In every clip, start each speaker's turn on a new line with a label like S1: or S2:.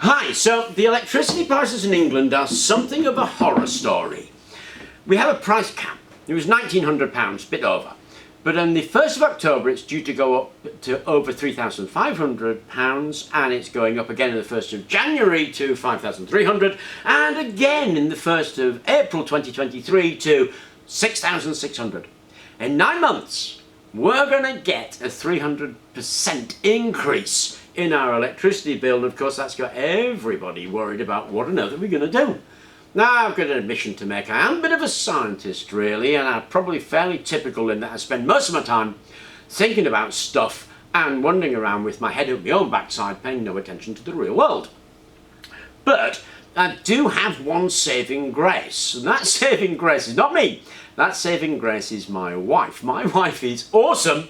S1: Hi, so the electricity prices in England are something of a horror story. We have a price cap. It was £1,900, bit over. But on the 1st of October it's due to go up to over £3,500, and it's going up again on the 1st of January to £5,300, and again in the 1st of April 2023 to £6,600. In 9 months we're going to get a 300% increase in our electricity bill, and of course that's got everybody worried about what on earth are we going to do. Now, I've got an admission to make. I am a bit of a scientist really, and I'm probably fairly typical in that I spend most of my time thinking about stuff and wandering around with my head up my own backside, paying no attention to the real world. But I do have one saving grace, and that saving grace is not me. That saving grace is my wife. My wife is awesome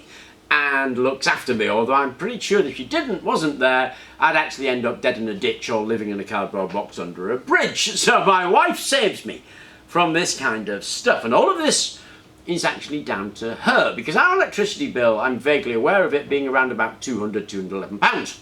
S1: and looks after me, although I'm pretty sure that if she wasn't there, I'd actually end up dead in a ditch or living in a cardboard box under a bridge. So my wife saves me from this kind of stuff, and all of this is actually down to her, because our electricity bill, I'm vaguely aware of it being around about £211.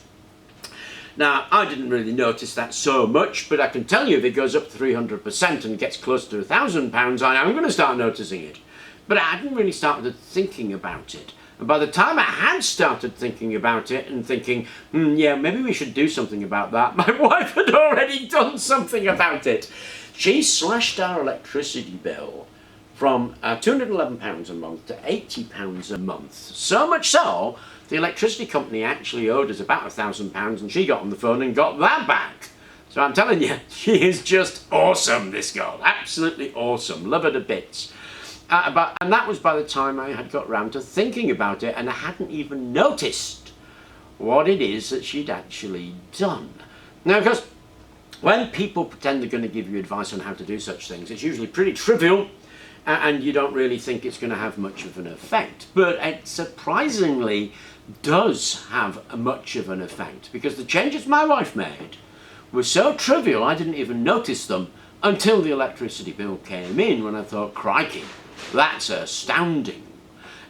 S1: Now, I didn't really notice that so much, but I can tell you if it goes up 300% and gets close to £1,000, I am going to start noticing it. But I hadn't really started thinking about it. And by the time I had started thinking about it and thinking, yeah, maybe we should do something about that, my wife had already done something about it. She slashed our electricity bill from £211 a month to £80 a month. So much so, the electricity company actually owed us about £1,000, and she got on the phone and got that back. So I'm telling you, she is just awesome, this girl. Absolutely awesome. Love her to bits. And that was by the time I had got round to thinking about it, and I hadn't even noticed what it is that she'd actually done. Now, because when people pretend they're going to give you advice on how to do such things, it's usually pretty trivial, and you don't really think it's going to have much of an effect. But it surprisingly does have much of an effect, because the changes my wife made were so trivial I didn't even notice them until the electricity bill came in, when I thought, crikey, that's astounding.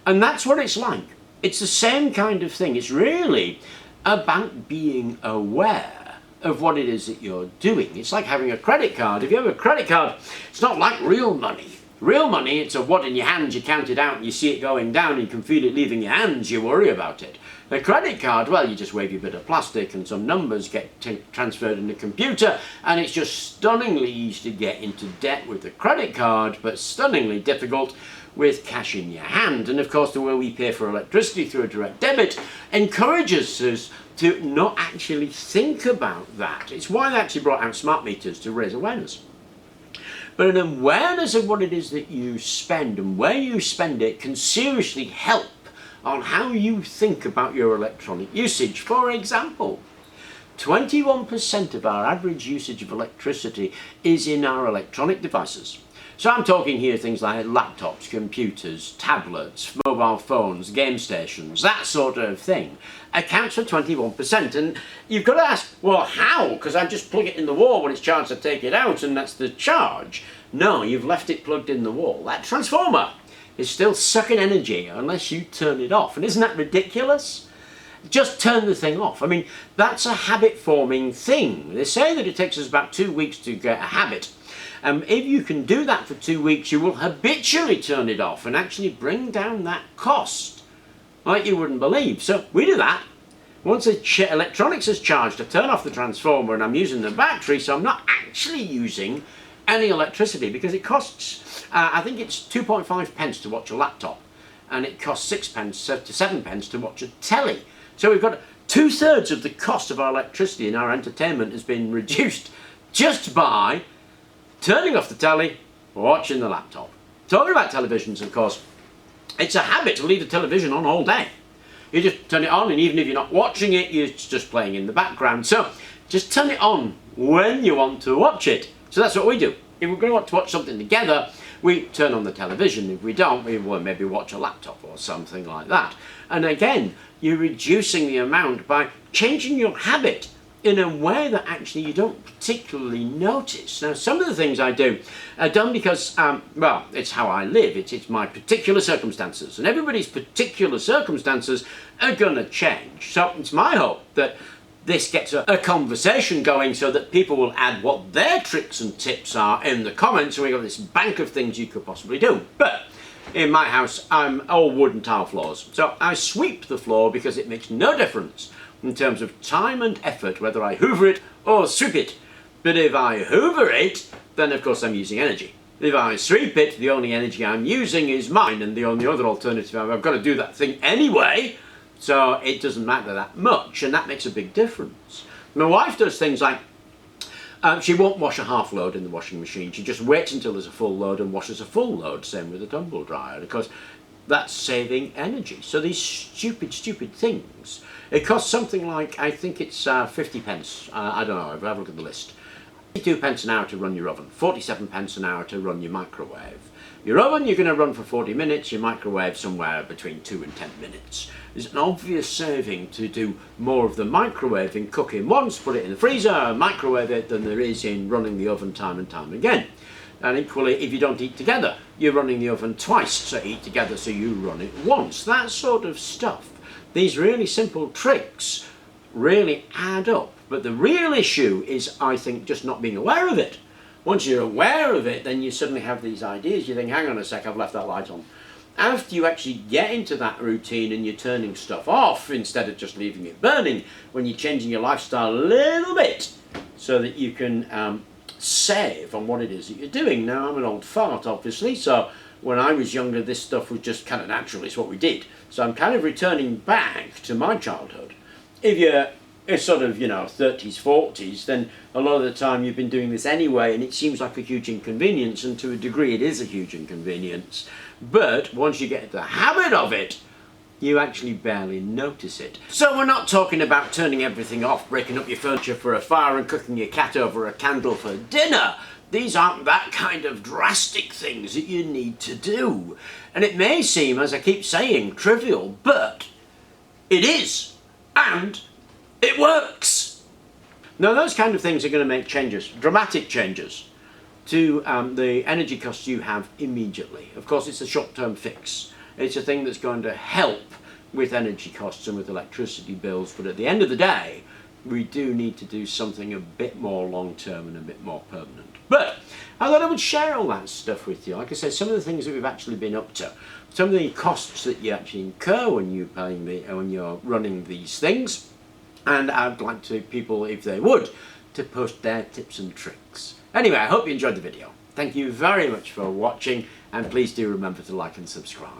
S1: And that's what it's like. It's the same kind of thing. It's really about being aware of what it is that you're doing. It's like having a credit card. If you have a credit card, it's not like real money. Real money, it's a wad in your hands, you count it out and you see it going down, you can feel it leaving your hands, you worry about it. A credit card, well, you just wave your bit of plastic and some numbers get transferred in the computer, and it's just stunningly easy to get into debt with a credit card, but stunningly difficult with cash in your hand. And of course, the way we pay for electricity through a direct debit encourages us to not actually think about that. It's why they actually brought out smart meters, to raise awareness. But an awareness of what it is that you spend and where you spend it can seriously help on how you think about your electronic usage. For example, 21% of our average usage of electricity is in our electronic devices. So I'm talking here things like laptops, computers, tablets, mobile phones, game stations, that sort of thing accounts for 21%. And you've got to ask, well, how? Because I just plug it in the wall when it's charged, I take it out and that's the charge. No, you've left it plugged in the wall. That transformer is still sucking energy unless you turn it off. And isn't that ridiculous? Just turn the thing off. I mean, that's a habit-forming thing. They say that it takes us about 2 weeks to get a habit. If you can do that for 2 weeks, you will habitually turn it off and actually bring down that cost like you wouldn't believe. So we do that. Once the electronics is charged, I turn off the transformer and I'm using the battery, so I'm not actually using any electricity, because it costs, I think it's 2.5 pence to watch a laptop, and it costs 6 pence to 7 pence to watch a telly. So we've got 2/3 of the cost of our electricity in our entertainment has been reduced just by turning off the telly, watching the laptop. Talking about televisions, of course, it's a habit to leave the television on all day. You just turn it on, and even if you're not watching it, it's just playing in the background. So just turn it on when you want to watch it. So that's what we do. If we're going to want to watch something together, we turn on the television. If we don't, we will maybe watch a laptop or something like that. And again, you're reducing the amount by changing your habit in a way that actually you don't particularly notice. Now, some of the things I do are done because, well, it's how I live. It's my particular circumstances. And everybody's particular circumstances are going to change. So it's my hope that this gets a conversation going so that people will add what their tricks and tips are in the comments, and we've got this bank of things you could possibly do. But in my house, I'm all wood and tile floors, so I sweep the floor because it makes no difference in terms of time and effort whether I hoover it or sweep it. But if I hoover it, then of course I'm using energy. If I sweep it, the only energy I'm using is mine, and the only other alternative, I've got to do that thing anyway, so it doesn't matter that much, and that makes a big difference. My wife does things like, she won't wash a half load in the washing machine. She just waits until there's a full load and washes a full load, same with a tumble dryer, because that's saving energy. So these stupid things, it costs something like, I think it's 50 pence, I don't know, I'll have a look at the list. 52 pence an hour to run your oven, 47 pence an hour to run your microwave. Your oven you're going to run for 40 minutes, your microwave somewhere between 2 and 10 minutes. There's an obvious saving to do more of the microwaving, cooking once, put it in the freezer, microwave it, than there is in running the oven time and time again. And equally, if you don't eat together, you're running the oven twice, so eat together so you run it once. That sort of stuff. These really simple tricks really add up. But the real issue is, I think, just not being aware of it. Once you're aware of it, then you suddenly have these ideas. You think, hang on a sec, I've left that light on. After you actually get into that routine and you're turning stuff off instead of just leaving it burning, when you're changing your lifestyle a little bit so that you can save on what it is that you're doing. Now, I'm an old fart, obviously, so when I was younger, this stuff was just kind of natural. It's what we did. So I'm kind of returning back to my childhood. If you're sort of, 30s, 40s, then a lot of the time you've been doing this anyway, and it seems like a huge inconvenience, and to a degree it is a huge inconvenience. But once you get into the habit of it, you actually barely notice it. So we're not talking about turning everything off, breaking up your furniture for a fire and cooking your cat over a candle for dinner. These aren't that kind of drastic things that you need to do. And it may seem, as I keep saying, trivial, but it is. And it works. Now those kind of things are going to make changes, dramatic changes, to the energy costs you have immediately. Of course, it's a short-term fix. It's a thing that's going to help with energy costs and with electricity bills, but at the end of the day, we do need to do something a bit more long-term and a bit more permanent. But I thought I would share all that stuff with you. Like I said, some of the things that we've actually been up to, some of the costs that you actually incur when you're running these things. And I'd like to people, if they would, to post their tips and tricks. Anyway, I hope you enjoyed the video. Thank you very much for watching, and please do remember to like and subscribe.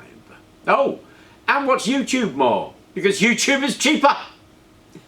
S1: Oh, and watch YouTube more, because YouTube is cheaper.